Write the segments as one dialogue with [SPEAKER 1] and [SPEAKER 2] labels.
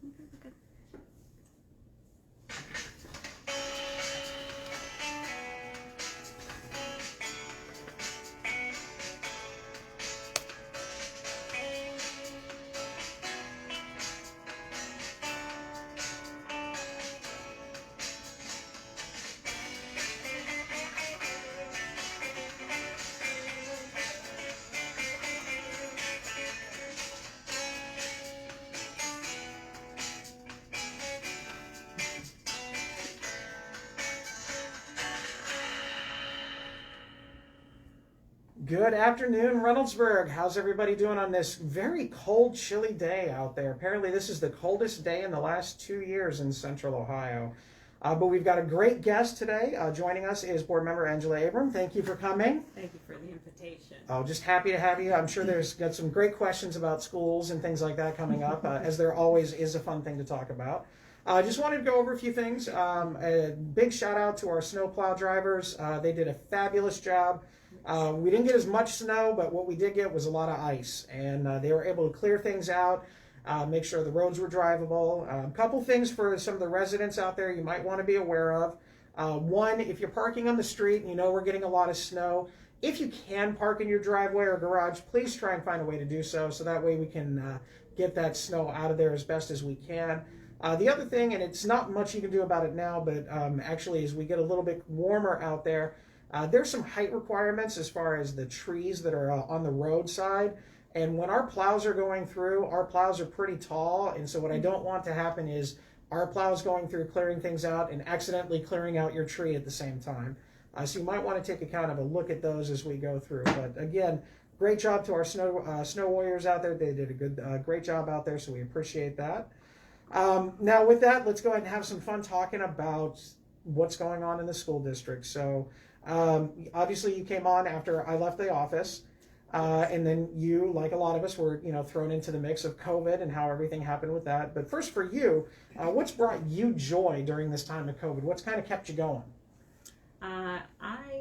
[SPEAKER 1] Okay.
[SPEAKER 2] Good afternoon, Reynoldsburg. How's everybody doing on this very cold, chilly day out there? Apparently, this is the coldest day in the last 2 years in central Ohio. But we've got a great guest today. Joining us is board member Angela Abram. Thank you for coming.
[SPEAKER 1] Thank you for the invitation.
[SPEAKER 2] Oh, just happy to have you. I'm sure there's got some great questions about schools and things like that coming up, as there always is a fun thing to talk about. I just wanted to go over a few things. A big shout out to our snowplow drivers. They did a fabulous job. We didn't get as much snow, but what we did get was a lot of ice, and they were able to clear things out, make sure the roads were drivable. A couple things for some of the residents out there you might want to be aware of. One, if you're parking on the street and you know we're getting a lot of snow, if you can park in your driveway or garage, please try and find a way to do so that way we can get that snow out of there as best as we can. The other thing, and it's not much you can do about it now, but actually as we get a little bit warmer out there, there's some height requirements as far as the trees that are on the roadside. And when our plows are going through, our plows are pretty tall. And so what I don't want to happen is our plows going through, clearing things out, and accidentally clearing out your tree at the same time. So you might want to take a kind of a look at those as we go through. But again, great job to our snow warriors out there. They did a great job out there, so we appreciate that. Now with that, let's go ahead and have some fun talking about what's going on in the school district. So obviously you came on after I left the office, and then you, like a lot of us, were thrown into the mix of COVID and how everything happened with that. But first for you, what's brought you joy during this time of COVID? What's kind of kept you going?
[SPEAKER 1] I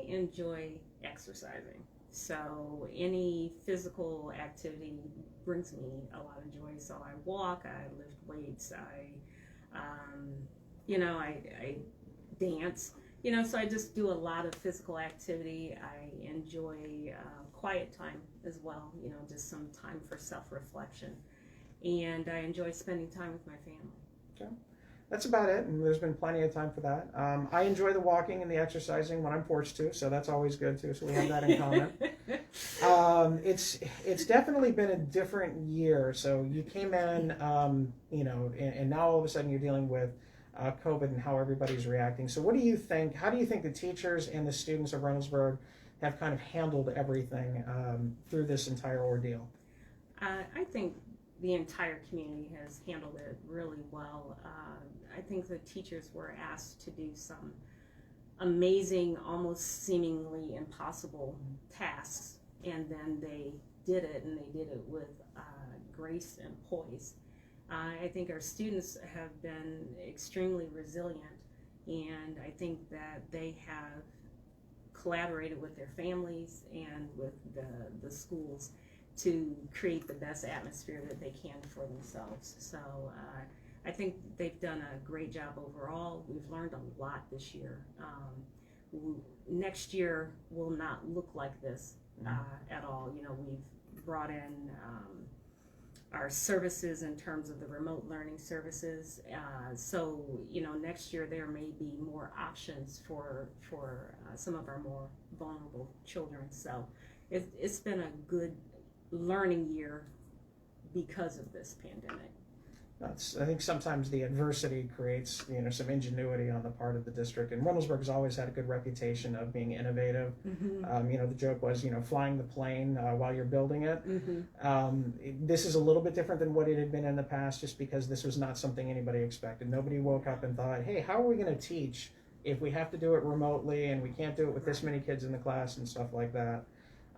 [SPEAKER 1] enjoy exercising, so any physical activity brings me a lot of joy. So I walk, I lift weights, I dance. So I just do a lot of physical activity. I enjoy quiet time as well, just some time for self-reflection. And I enjoy spending time with my family.
[SPEAKER 2] Okay. That's about it, and there's been plenty of time for that. I enjoy the walking and the exercising when I'm forced to, so that's always good too, so we have that in common. It's definitely been a different year. So you came in, and now all of a sudden you're dealing with COVID and how everybody's reacting. So what do you think, how do you think the teachers and the students of Reynoldsburg have kind of handled everything through this entire ordeal?
[SPEAKER 1] I think the entire community has handled it really well. I think the teachers were asked to do some amazing, almost seemingly impossible tasks, and then they did it, and they did it with grace and poise. I think our students have been extremely resilient, and I think that they have collaborated with their families and with the schools to create the best atmosphere that they can for themselves. So I think they've done a great job overall. We've learned a lot this year. Next year will not look like this at all. We've brought in our services in terms of the remote learning services. So next year there may be more options for some of our more vulnerable children. So it's been a good learning year because of this pandemic.
[SPEAKER 2] I think sometimes the adversity creates some ingenuity on the part of the district, and Reynoldsburg has always had a good reputation of being innovative.
[SPEAKER 1] Mm-hmm.
[SPEAKER 2] The joke was flying the plane while you're building it.
[SPEAKER 1] Mm-hmm.
[SPEAKER 2] This is a little bit different than what it had been in the past, just because this was not something anybody expected. Nobody woke up and thought, hey, how are we going to teach if we have to do it remotely and we can't do it with this many kids in the class and stuff like that.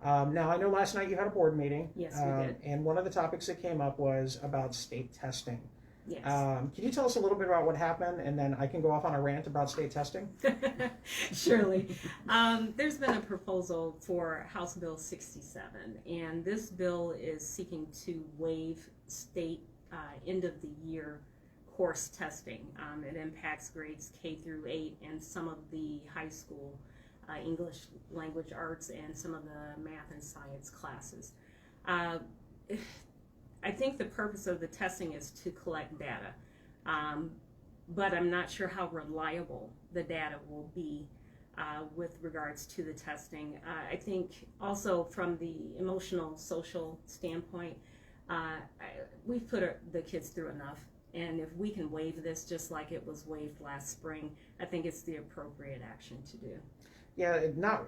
[SPEAKER 2] Now, I know last night you had a board meeting.
[SPEAKER 1] Yes, we did.
[SPEAKER 2] And one of the topics that came up was about state testing.
[SPEAKER 1] Yes.
[SPEAKER 2] Can you tell us a little bit about what happened, and then I can go off on a rant about state testing?
[SPEAKER 1] Surely. There's been a proposal for House Bill 67, and this bill is seeking to waive state end of the year course testing. It impacts grades K through 8 and some of the high school English language arts and some of the math and science classes. I think the purpose of the testing is to collect data, but I'm not sure how reliable the data will be with regards to the testing. I think also from the emotional, social standpoint, we've put the kids through enough. And if we can waive this just like it was waived last spring, I think it's the appropriate action to do.
[SPEAKER 2] Yeah, not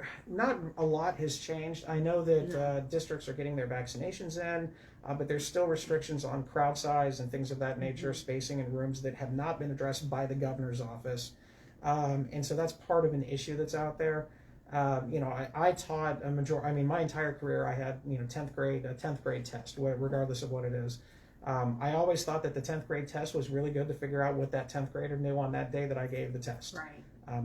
[SPEAKER 2] a lot has changed. I know that districts are getting their vaccinations in, but there's still restrictions on crowd size and things of that nature, spacing in rooms that have not been addressed by the governor's office. And so that's part of an issue that's out there. I taught my entire career I had, 10th grade test, regardless of what it is. I always thought that the 10th grade test was really good to figure out what that 10th grader knew on that day that I gave the test.
[SPEAKER 1] Right.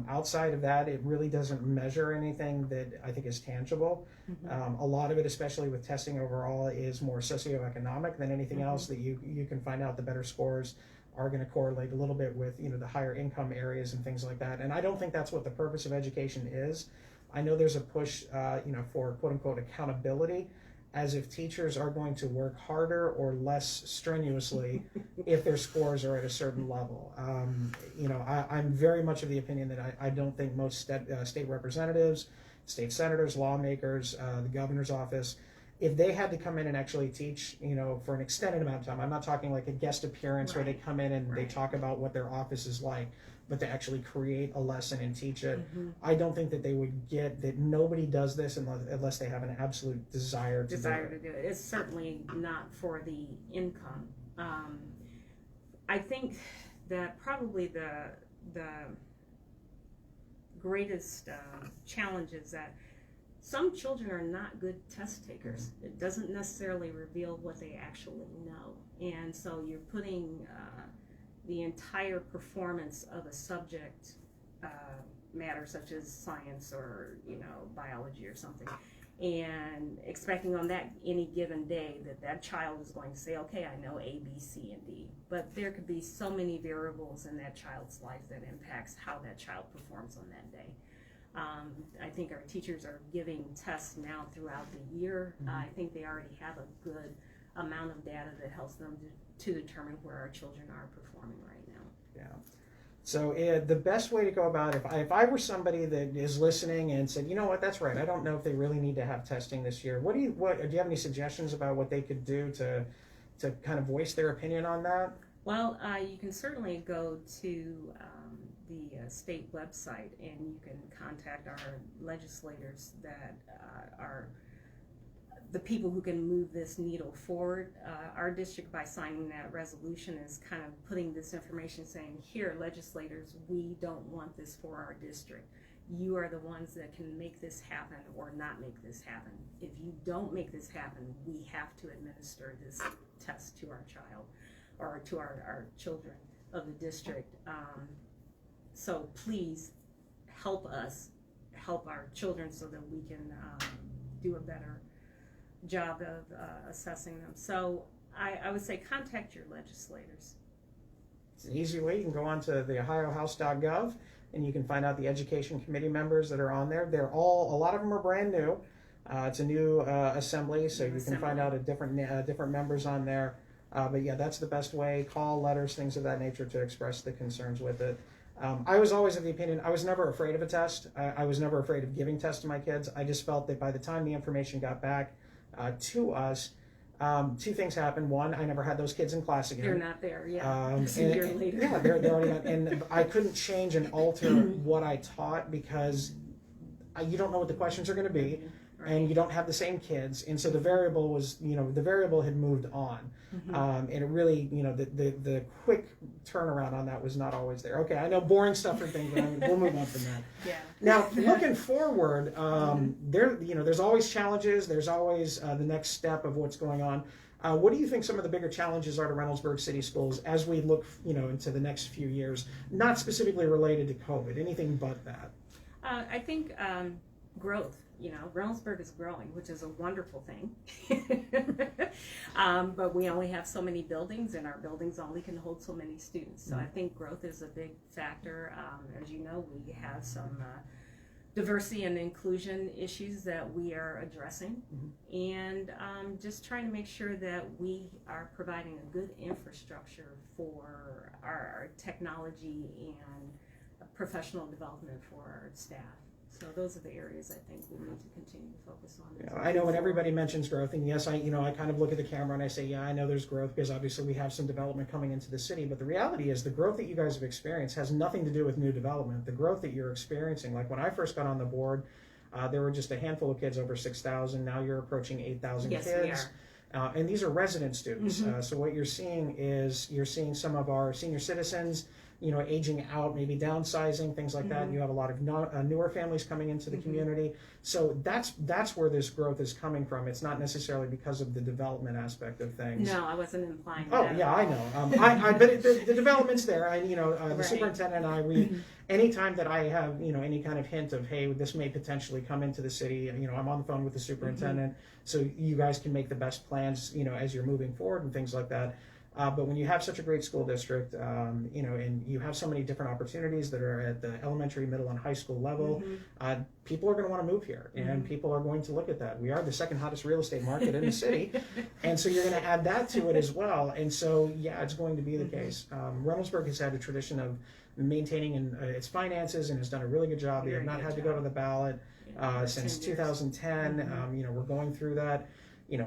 [SPEAKER 2] Outside of that, it really doesn't measure anything that I think is tangible. A lot of it, especially with testing overall, is more socioeconomic than anything else that you can find out. The better scores are going to correlate a little bit with the higher income areas and things like that. And I don't think that's what the purpose of education is. I know there's a push for quote unquote accountability, as if teachers are going to work harder or less strenuously if their scores are at a certain level. I'm very much of the opinion that I don't think most state representatives, state senators, lawmakers, the governor's office, if they had to come in and actually teach, for an extended amount of time, I'm not talking like a guest appearance where they come in and they talk about what their office is like, but to actually create a lesson and teach it. I don't think that they would get that. Nobody does this unless they have an absolute desire to do it.
[SPEAKER 1] It's certainly not for the income. I think that probably the greatest challenge is that some children are not good test takers. It doesn't necessarily reveal what they actually know, and so you're putting the entire performance of a subject matter such as science or biology or something, and expecting on that any given day that child is going to say, okay, I know A, B, C, and D. But there could be so many variables in that child's life that impacts how that child performs on that day. I think our teachers are giving tests now throughout the year. I think they already have a good amount of data that helps them to determine where our children are performing right now.
[SPEAKER 2] Yeah. So the best way to go about it, if I were somebody that is listening and said, you know what, that's right, I don't know if they really need to have testing this year. Do you have any suggestions about what they could do to kind of voice their opinion on that?
[SPEAKER 1] Well, you can certainly go to the state website and you can contact our legislators that are the people who can move this needle forward. Our district, by signing that resolution, is kind of putting this information saying, here, legislators, we don't want this for our district. You are the ones that can make this happen or not make this happen. If you don't make this happen, we have to administer this test to our child or to our children of the district. So please help us help our children so that we can do a better job of assessing them. So I would say contact your legislators.
[SPEAKER 2] It's an easy way. You can go on to the ohiohouse.gov and you can find out the education committee members that are on there. A lot of them are brand new. It's a new assembly, so you can find out different members on there. But yeah, that's the best way. Call, letters, things of that nature to express the concerns with it. I was always of the opinion, I was never afraid of a test. I was never afraid of giving tests to my kids. I just felt that by the time the information got back to us, two things happened. One, I never had those kids in class again.
[SPEAKER 1] They're not there, yeah. A year later.
[SPEAKER 2] Yeah, they're already not. And I couldn't change and alter what I taught because you don't know what the questions are going to be. And you don't have the same kids, and so the variable had moved on, and it really, the quick turnaround on that was not always there. Okay, I know boring stuff for things, but we'll move on from that.
[SPEAKER 1] Yeah.
[SPEAKER 2] Now, looking forward, there's always challenges. There's always the next step of what's going on. What do you think some of the bigger challenges are to Reynoldsburg City Schools as we look, into the next few years? Not specifically related to COVID, anything but that.
[SPEAKER 1] I think growth. Reynoldsburg is growing, which is a wonderful thing. But we only have so many buildings, and our buildings only can hold so many students. So I think growth is a big factor. As you know, we have some diversity and inclusion issues that we are addressing, and just trying to make sure that we are providing a good infrastructure for our technology and professional development for our staff. So those are the areas I think we need to continue to focus on.
[SPEAKER 2] I know when everybody mentions growth, and yes, I kind of look at the camera and I say, yeah, I know there's growth because obviously we have some development coming into the city, but the reality is the growth that you guys have experienced has nothing to do with new development. The growth that you're experiencing, like when I first got on the board, there were just a handful of kids, over 6,000. Now you're approaching 8,000
[SPEAKER 1] Yes,
[SPEAKER 2] kids.
[SPEAKER 1] we are.
[SPEAKER 2] And these are resident students. So what you're seeing is some of our senior citizens, aging out, maybe downsizing, things like that. And you have a lot of newer families coming into the community. So that's where this growth is coming from. It's not necessarily because of the development aspect of things.
[SPEAKER 1] No, I wasn't implying
[SPEAKER 2] Oh,
[SPEAKER 1] that.
[SPEAKER 2] yeah, I know. But the development's there. The
[SPEAKER 1] Right.
[SPEAKER 2] superintendent and I, we, anytime that I have, any kind of hint of, hey, this may potentially come into the city, I'm on the phone with the superintendent, so you guys can make the best plans, as you're moving forward and things like that. But when you have such a great school district, and you have so many different opportunities that are at the elementary, middle, and high school level, people are going to want to move here, and people are going to look at that. We are the second hottest real estate market in the city, and so you're going to add that to it as well. And so, yeah, it's going to be the case. Reynoldsburg has had a tradition of maintaining its finances and has done a really good job. They have not had to go to the ballot since 2010. We're going through that.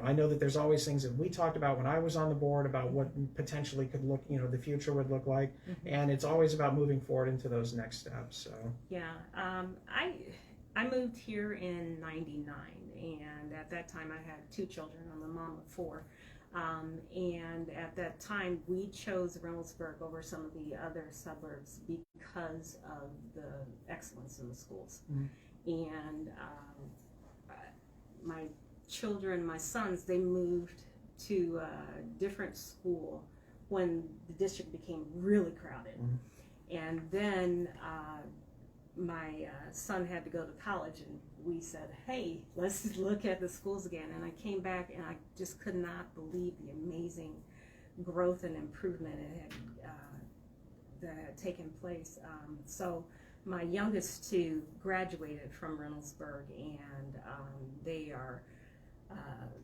[SPEAKER 2] I know that there's always things that we talked about when I was on the board about what potentially could look, the future would look like, and it's always about moving forward into those next steps. So
[SPEAKER 1] yeah, I moved here in '99, and at that time I had 2 children. I'm a mom of 4, and at that time we chose Reynoldsburg over some of the other suburbs because of the excellence in the schools. And my sons, they moved to a different school when the district became really crowded. And then my son had to go to college, and we said, hey, let's look at the schools again. And I came back, and I just could not believe the amazing growth and improvement that had taken place. So my youngest 2 graduated from Reynoldsburg, and they are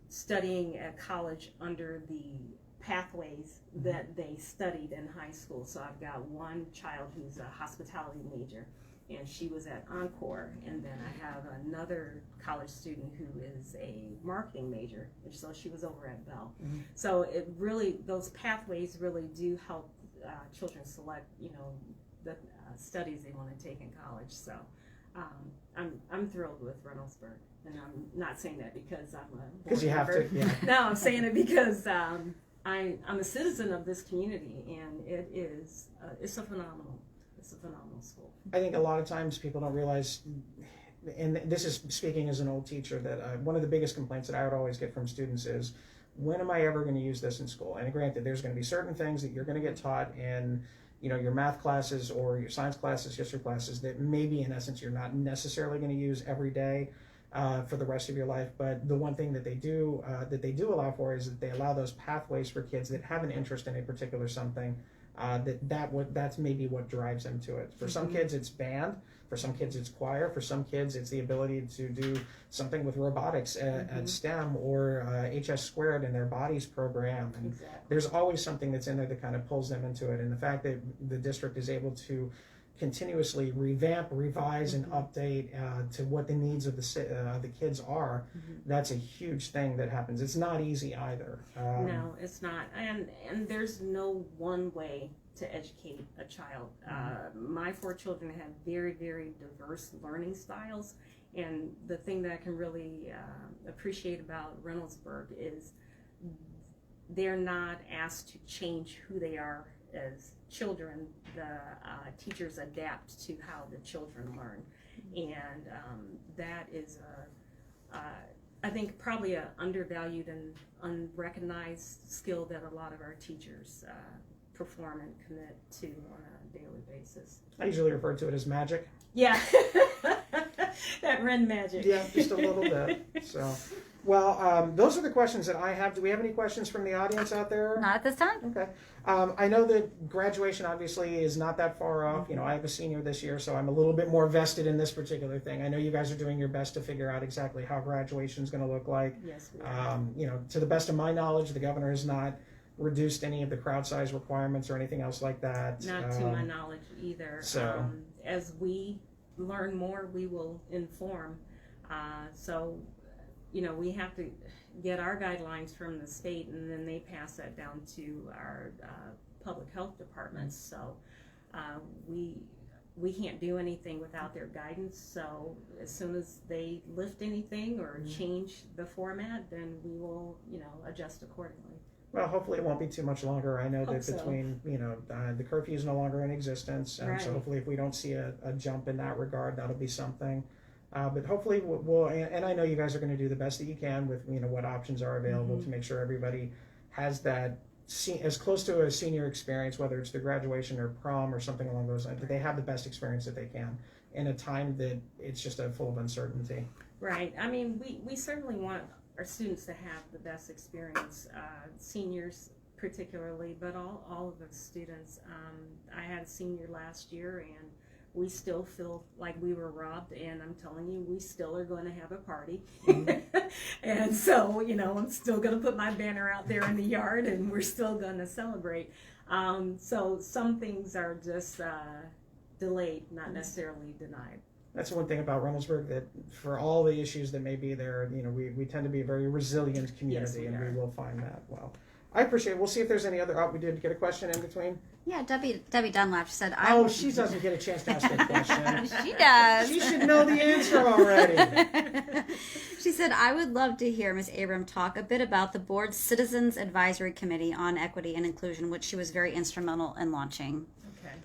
[SPEAKER 1] studying at college under the pathways that they studied in high school. So I've got one child who's a hospitality major, and she was at Encore, and then I have another college student who is a marketing major, so she was over at Bell. So it really, those pathways really do help children select, the studies they want to take in college. So I'm thrilled with Reynoldsburg, and I'm not saying that because I'm a board
[SPEAKER 2] you have
[SPEAKER 1] member.
[SPEAKER 2] to, yeah.
[SPEAKER 1] No, I'm saying it because I'm a citizen of this community, and it's a phenomenal school.
[SPEAKER 2] I think a lot of times people don't realize, and this is speaking as an old teacher, that one of the biggest complaints that I would always get from students is, when am I ever going to use this in school? And granted, there's going to be certain things that you're going to get taught in your math classes or your science classes, history classes, that maybe in essence you're not necessarily going to use every day for the rest of your life. But the one thing that they do allow for is that they allow those pathways for kids that have an interest in a particular something. That's maybe what drives them to it. For some kids it's band, for some kids it's choir, for some kids it's the ability to do something with robotics at STEM or HS squared in their bodies program. And
[SPEAKER 1] Exactly.
[SPEAKER 2] there's always something that's in there that kind of pulls them into it. And the fact that the district is able to continuously revamp, revise, and update to what the needs of the kids are, that's a huge thing that happens. It's not easy either.
[SPEAKER 1] No, it's not, and there's no one way to educate a child. My 4 children have very, very diverse learning styles, and the thing that I can really appreciate about Reynoldsburg is they're not asked to change who they are as children. The teachers adapt to how the children learn, and that is I think probably an undervalued and unrecognized skill that a lot of our teachers perform and commit to on a daily basis.
[SPEAKER 2] I usually refer to it as magic.
[SPEAKER 1] Yeah. That Ren magic.
[SPEAKER 2] Yeah, just a little bit. So, well, those are the questions that I have. Do we have any questions from the audience out there?
[SPEAKER 3] Not at this time.
[SPEAKER 2] Okay. I know that graduation obviously is not that far off. You know, I have a senior this year, so I'm a little bit more vested in this particular thing. I know you guys are doing your best to figure out exactly how graduation is going to look like.
[SPEAKER 1] Yes, we are.
[SPEAKER 2] You know, to the best of my knowledge, the governor has not reduced any of the crowd size requirements or anything else like that.
[SPEAKER 1] Not to my knowledge either.
[SPEAKER 2] So-
[SPEAKER 1] As we learn more, we will inform. So, you know, we have to get our guidelines from the state, and then they pass that down to our public health departments. So we can't do anything without their guidance. So as soon as they lift anything or change the format, then we will, you know, adjust accordingly.
[SPEAKER 2] Well, hopefully it won't be too much longer. I know
[SPEAKER 1] Hope
[SPEAKER 2] that
[SPEAKER 1] so.
[SPEAKER 2] between, you know, the curfew is no longer in existence, and so
[SPEAKER 1] Right.
[SPEAKER 2] hopefully if we don't see a jump in that regard, that'll be something. But hopefully we'll, and I know you guys are going to do the best that you can with, you know, what options are available to make sure everybody has that as close to a senior experience, whether it's the graduation or prom or something along those lines, that they have the best experience that they can in a time that it's just full of uncertainty.
[SPEAKER 1] Right. I mean, we certainly want our students to have the best experience, seniors particularly, but all of the students. I had a senior last year, and we still feel like we were robbed, and I'm telling you, we still are going to have a party. And so, you know, I'm still going to put my banner out there in the yard, and we're still going to celebrate. So some things are just delayed, not necessarily denied.
[SPEAKER 2] That's one thing about Reynoldsburg, that for all the issues that may be there, you know, we tend to be a very resilient community,
[SPEAKER 1] we
[SPEAKER 2] and
[SPEAKER 1] are.
[SPEAKER 2] we will find that. Well, I appreciate it. We'll see if there's any other. Oh, we did get a question in between.
[SPEAKER 3] Yeah, Debbie Dunlap said.
[SPEAKER 2] Oh, she doesn't get a chance to ask a question.
[SPEAKER 3] She does.
[SPEAKER 2] She should know the answer already.
[SPEAKER 3] She said, I would love to hear Ms. Abram talk a bit about the board's Citizens Advisory Committee on Equity and Inclusion, which she was very instrumental in launching.
[SPEAKER 1] Okay.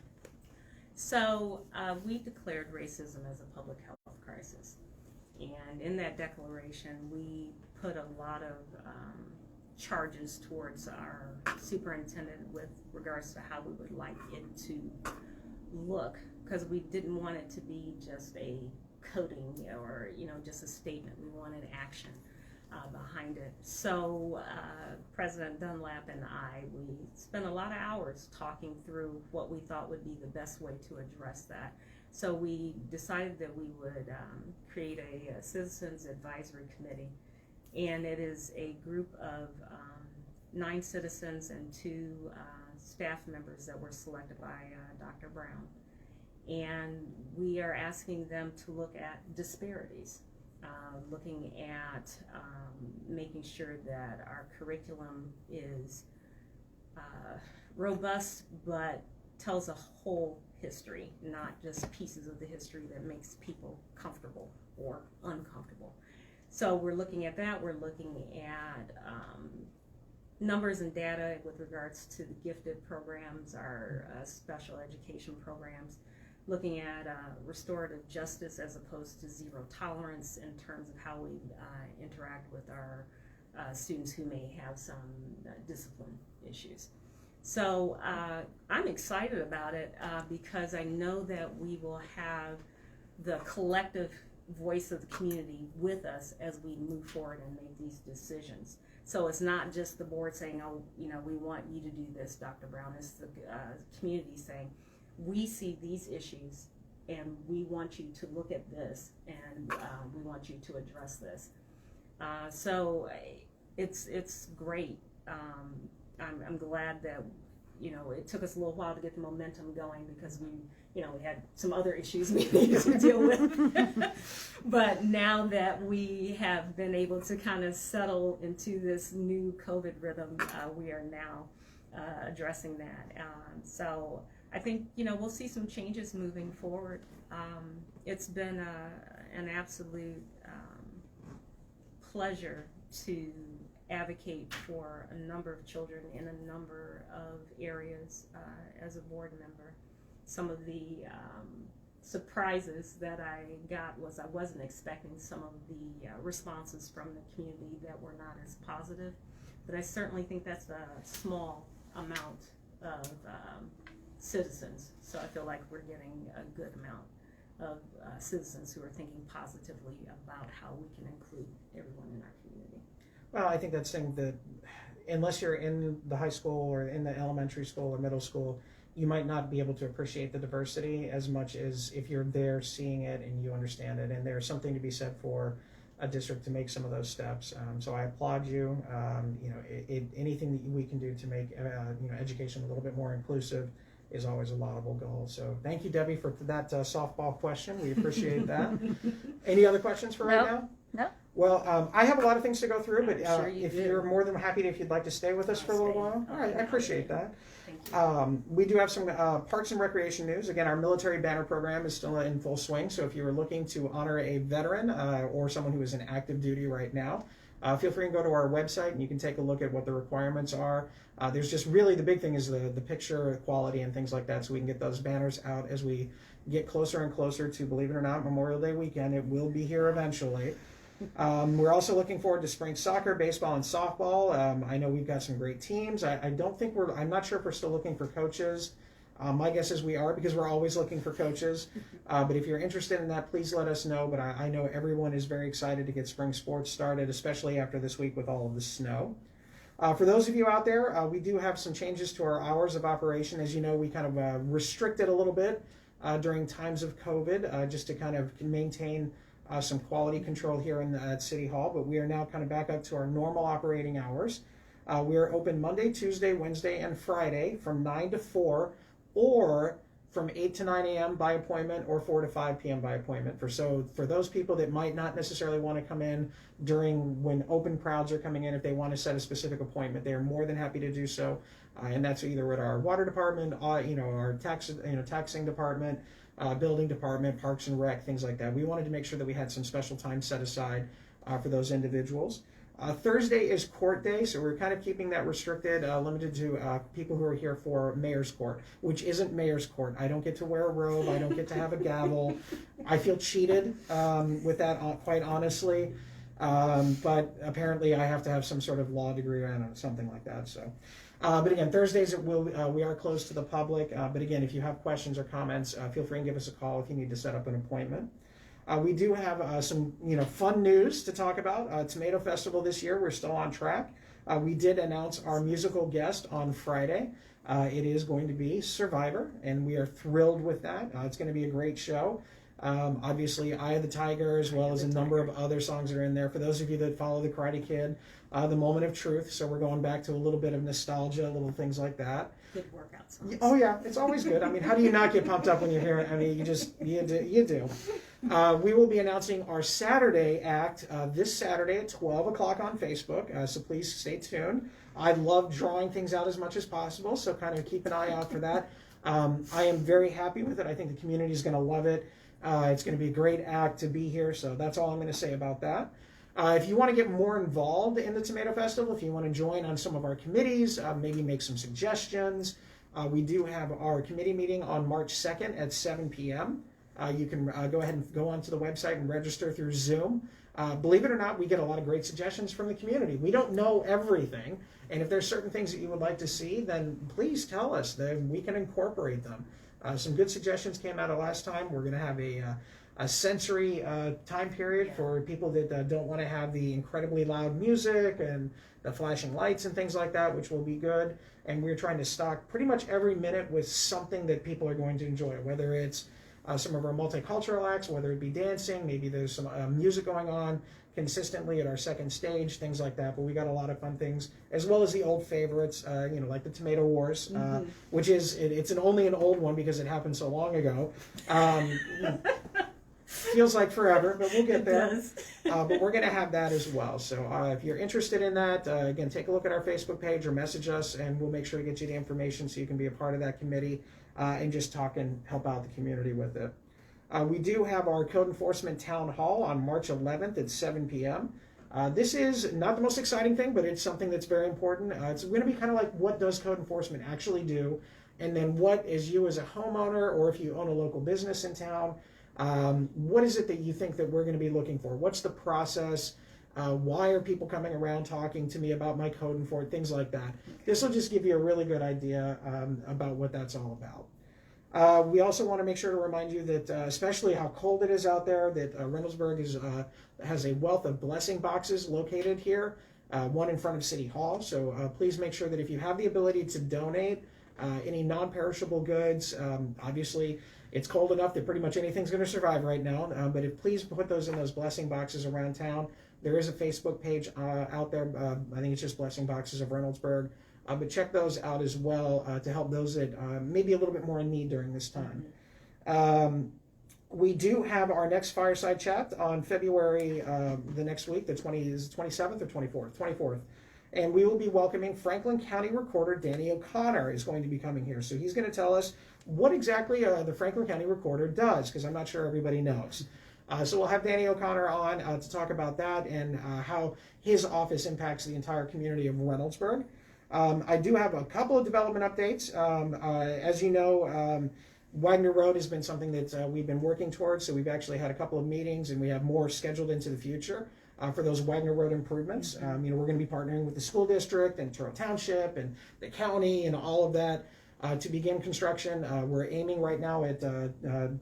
[SPEAKER 1] So we declared racism as a public health crisis. And in that declaration, we put a lot of charges towards our superintendent with regards to how we would like it to look, because we didn't want it to be just a coding or, you know, just a statement. We wanted action behind it. So President Dunlap and I, we spent a lot of hours talking through what we thought would be the best way to address that. So we decided that we would create a Citizens Advisory Committee, and it is a group of 9 citizens and 2 staff members that were selected by Dr. Brown. And we are asking them to look at disparities, looking at making sure that our curriculum is robust but tells a whole history, not just pieces of the history that makes people comfortable or uncomfortable. So we're looking at that. We're looking at numbers and data with regards to the gifted programs, our special education programs, looking at restorative justice as opposed to zero tolerance in terms of how we interact with our students who may have some discipline issues. So I'm excited about it because I know that we will have the collective voice of the community with us as we move forward and make these decisions. So it's not just the board saying, oh, you know, we want you to do this, Dr. Brown. It's the community saying, we see these issues and we want you to look at this, and we want you to address this. So it's great. I'm glad that, you know, it took us a little while to get the momentum going because we had some other issues we needed to deal with. But now that we have been able to kind of settle into this new COVID rhythm, we are now addressing that. So I think, you know, we'll see some changes moving forward. It's been an absolute pleasure to advocate for a number of children in a number of areas as a board member. Some of the surprises that I got was I wasn't expecting some of the responses from the community that were not as positive, but I certainly think that's a small amount of citizens, so I feel like we're getting a good amount of citizens who are thinking positively about how we can include everyone in our community.
[SPEAKER 2] Well, I think that's saying that unless you're in the high school or in the elementary school or middle school, you might not be able to appreciate the diversity as much as if you're there seeing it and you understand it. And there's something to be said for a district to make some of those steps. So I applaud you. Anything that we can do to make education a little bit more inclusive is always a laudable goal. So thank you, Debbie, for that softball question. We appreciate that. Any other questions for right now?
[SPEAKER 3] No.
[SPEAKER 2] Well, I have a lot of things to go through, but
[SPEAKER 1] Sure you
[SPEAKER 2] if
[SPEAKER 1] do.
[SPEAKER 2] you're more than happy if you'd like to stay with us for a little while. All right, I appreciate that.
[SPEAKER 1] Thank you.
[SPEAKER 2] We do have some Parks and Recreation news. Again, our military banner program is still in full swing, so if you were looking to honor a veteran or someone who is in active duty right now, feel free to go to our website and you can take a look at what the requirements are. There's just really the big thing is the picture quality and things like that, so we can get those banners out as we get closer and closer to, believe it or not, Memorial Day weekend. It will be here eventually. We're also looking forward to spring soccer, baseball, and softball. I know we've got some great teams. I'm not sure if we're still looking for coaches. My guess is we are, because we're always looking for coaches. But if you're interested in that, please let us know. But I know everyone is very excited to get spring sports started, especially after this week with all of the snow. For those of you out there, we do have some changes to our hours of operation. As you know, we kind of restricted a little bit during times of COVID, just to kind of maintain some quality control here at City Hall, but we are now kind of back up to our normal operating hours. We are open Monday, Tuesday, Wednesday, and Friday from 9 to 4, or from 8 to 9 a.m. by appointment, or 4 to 5 p.m. by appointment. For those people that might not necessarily want to come in during when open crowds are coming in, if they want to set a specific appointment, they are more than happy to do so. And that's either with our water department, our taxing department, building department, parks and rec, things like that. We wanted to make sure that we had some special time set aside for those individuals. Thursday is court day, so we're kind of keeping that restricted, limited to people who are here for mayor's court, which isn't mayor's court. I don't get to wear a robe. I don't get to have a gavel. I feel cheated with that, quite honestly. But apparently I have to have some sort of law degree or something like that. So. But again, Thursdays we are closed to the public. But again, if you have questions or comments, feel free and give us a call if you need to set up an appointment. We do have some fun news to talk about. Tomato Festival this year, we're still on track. We did announce our musical guest on Friday. It is going to be Survivor, and we are thrilled with that. It's going to be a great show. Obviously, Eye of the Tiger, as well as a number of other songs that are in there. For those of you that follow The Karate Kid, The Moment of Truth, so we're going back to a little bit of nostalgia, little things like that.
[SPEAKER 1] Good workout songs.
[SPEAKER 2] Oh yeah, it's always good. I mean, how do you not get pumped up when you hear it? I mean, you do. We will be announcing our Saturday act this Saturday at 12 o'clock on Facebook, so please stay tuned. I love drawing things out as much as possible, so kind of keep an eye out for that. I am very happy with it. I think the community is going to love it. It's going to be a great act to be here, so that's all I'm going to say about that. If you want to get more involved in the Tomato Festival, if you want to join on some of our committees, maybe make some suggestions, we do have our committee meeting on March 2nd at 7 p.m. You can go ahead and go onto the website and register through Zoom. Believe it or not, we get a lot of great suggestions from the community. We don't know everything, and if there's certain things that you would like to see, then please tell us. Then we can incorporate them. Some good suggestions came out of last time. We're going to have a sensory time period for people that don't want to have the incredibly loud music and the flashing lights and things like that, which will be good. And we're trying to stock pretty much every minute with something that people are going to enjoy, whether it's some of our multicultural acts, whether it be dancing, maybe there's some music going on consistently at our second stage, things like that. But we got a lot of fun things, as well as the old favorites, like the Tomato Wars, which is it's only an old one because it happened so long ago. Feels like forever, but we'll get there.
[SPEAKER 1] It does.
[SPEAKER 2] But we're going to have that as well. So if you're interested in that, again, take a look at our Facebook page or message us, and we'll make sure to get you the information so you can be a part of that committee and just talk and help out the community with it. We do have our Code Enforcement Town Hall on March 11th at 7 p.m. This is not the most exciting thing, but it's something that's very important. It's going to be kind of like, what does code enforcement actually do? And then what, as you as a homeowner, or if you own a local business in town, what is it that you think that we're going to be looking for? What's the process? Why are people coming around talking to me about my code enforcement, things like that? This will just give you a really good idea about what that's all about. We also want to make sure to remind you that, especially how cold it is out there, that Reynoldsburg has a wealth of blessing boxes located here, one in front of City Hall. So please make sure that if you have the ability to donate any non-perishable goods, obviously it's cold enough that pretty much anything's going to survive right now, but please put those in those blessing boxes around town. There is a Facebook page out there. I think it's just Blessing Boxes of Reynoldsburg. But check those out as well to help those that may be a little bit more in need during this time. We do have our next fireside chat on February the next week, the 27th or 24th? 24th. And we will be welcoming Franklin County Recorder Danny O'Connor is going to be coming here. So he's going to tell us what exactly the Franklin County Recorder does, because I'm not sure everybody knows. So we'll have Danny O'Connor on to talk about that and how his office impacts the entire community of Reynoldsburg. I do have a couple of development updates. As you know, Wagner Road has been something that we've been working towards, so we've actually had a couple of meetings and we have more scheduled into the future for those Wagner Road improvements. We're going to be partnering with the school district and Turo Township and the county and all of that to begin construction. We're aiming right now at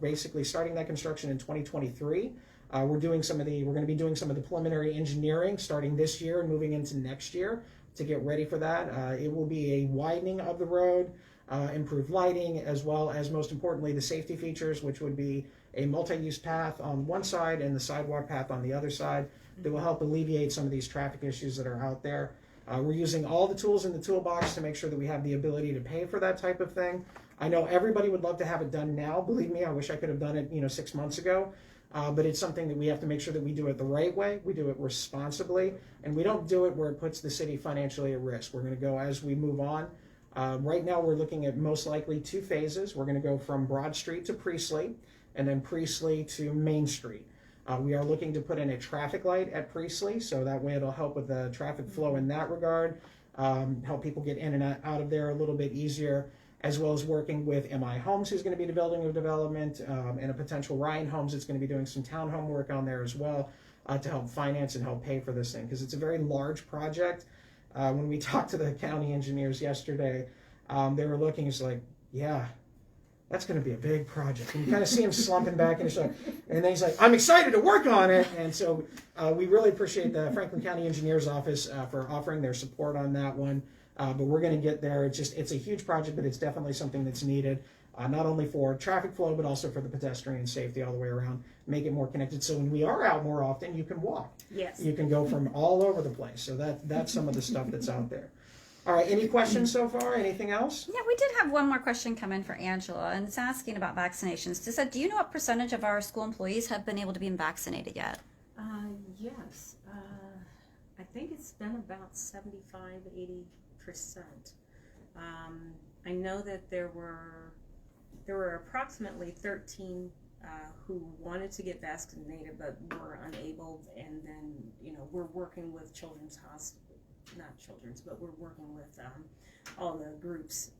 [SPEAKER 2] basically starting that construction in 2023. We're going to be doing some of the preliminary engineering starting this year and moving into next year to get ready for that. It will be a widening of the road, improved lighting, as well as, most importantly, the safety features, which would be a multi-use path on one side and the sidewalk path on the other side that will help alleviate some of these traffic issues that are out there. We're using all the tools in the toolbox to make sure that we have the ability to pay for that type of thing. I know everybody would love to have it done now. Believe me, I wish I could have done it 6 months ago. But it's something that we have to make sure that we do it the right way, we do it responsibly, and we don't do it where it puts the city financially at risk. We're going to go as we move on. Right now we're looking at most likely 2 phases. We're going to go from Broad Street to Priestley, and then Priestley to Main Street. We are looking to put in a traffic light at Priestley, so that way it'll help with the traffic flow in that regard, help people get in and out of there a little bit easier, as well as working with MI Homes, who's going to be building a development, and a potential Ryan Homes that's going to be doing some townhome work on there as well to help finance and help pay for this thing, because it's a very large project. When we talked to the county engineers yesterday, they were looking, it's like, yeah, that's going to be a big project. And you kind of see him slumping back and then he's like, I'm excited to work on it. And so we really appreciate the Franklin County Engineers Office for offering their support on that one. But we're going to get there. It's a huge project, but it's definitely something that's needed, not only for traffic flow, but also for the pedestrian safety all the way around, make it more connected. So when we are out more often, you can walk.
[SPEAKER 1] Yes.
[SPEAKER 2] You can go from all over the place. So that's some of the stuff that's out there. All right, any questions so far? Anything else?
[SPEAKER 3] Yeah, we did have one more question come in for Angela, and it's asking about vaccinations. It said, do you know what percentage of our school employees have been able to be vaccinated yet?
[SPEAKER 1] Yes. I think it's been about 75-80%. I know that there were approximately 13 who wanted to get vaccinated but were unable, and then we're working with we're working with all the groups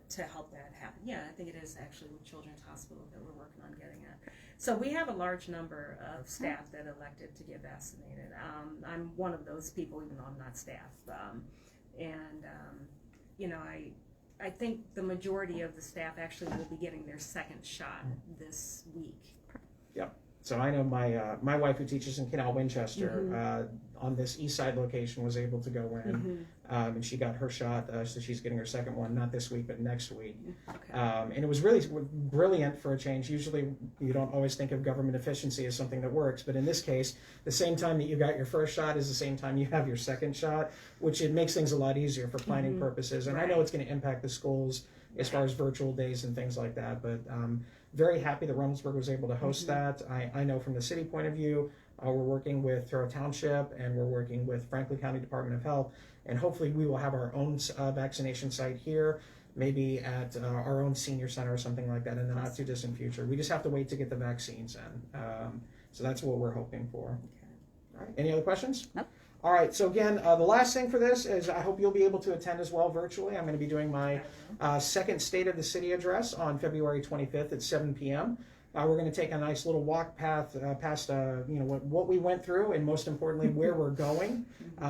[SPEAKER 1] to help that happen. Yeah, I think it is actually with Children's Hospital that we're working on getting it. So we have a large number of staff that elected to get vaccinated. I'm one of those people, even though I'm not staff. I think the majority of the staff actually will be getting their second shot this week.
[SPEAKER 2] Yep. So I know my wife, who teaches in Canal Winchester, on this east side location, was able to go in, and she got her shot. So she's getting her second one, not this week, but next week.
[SPEAKER 1] Okay.
[SPEAKER 2] And it was really brilliant for a change. Usually you don't always think of government efficiency as something that works, but in this case, the same time that you got your first shot is the same time you have your second shot, which it makes things a lot easier for planning purposes. And I know it's going to impact the schools as far as virtual days and things like that, but very happy that Reynoldsburg was able to host that. I know from the city point of view, we're working with Turo Township and we're working with Franklin County Department of Health, and hopefully we will have our own vaccination site here, maybe at our own senior center or something like that in the not too distant future. We just have to wait to get the vaccines in. So that's what we're hoping for.
[SPEAKER 1] Okay.
[SPEAKER 2] All right. Any other questions?
[SPEAKER 3] Nope.
[SPEAKER 2] All right, so again, the last thing for this is I hope you'll be able to attend as well virtually. I'm going to be doing my second State of the City address on February 25th at 7 p.m. We're going to take a nice little walk path past what we went through, and most importantly, where we're going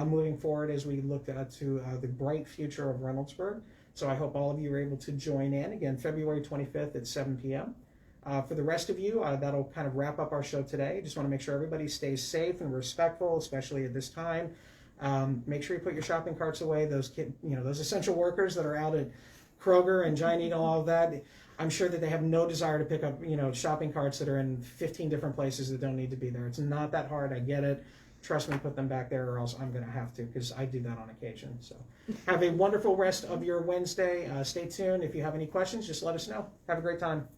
[SPEAKER 2] moving forward as we look to the bright future of Reynoldsburg. So I hope all of you are able to join in. Again, February 25th at 7 p.m. For the rest of you, that'll kind of wrap up our show today. Just want to make sure everybody stays safe and respectful, especially at this time. Make sure you put your shopping carts away. Those those essential workers that are out at Kroger and Giant Eagle, all of that, I'm sure that they have no desire to pick up, shopping carts that are in 15 different places that don't need to be there. It's not that hard. I get it. Trust me, put them back there, or else I'm going to have to, because I do that on occasion. So have a wonderful rest of your Wednesday. Stay tuned. If you have any questions, just let us know. Have a great time.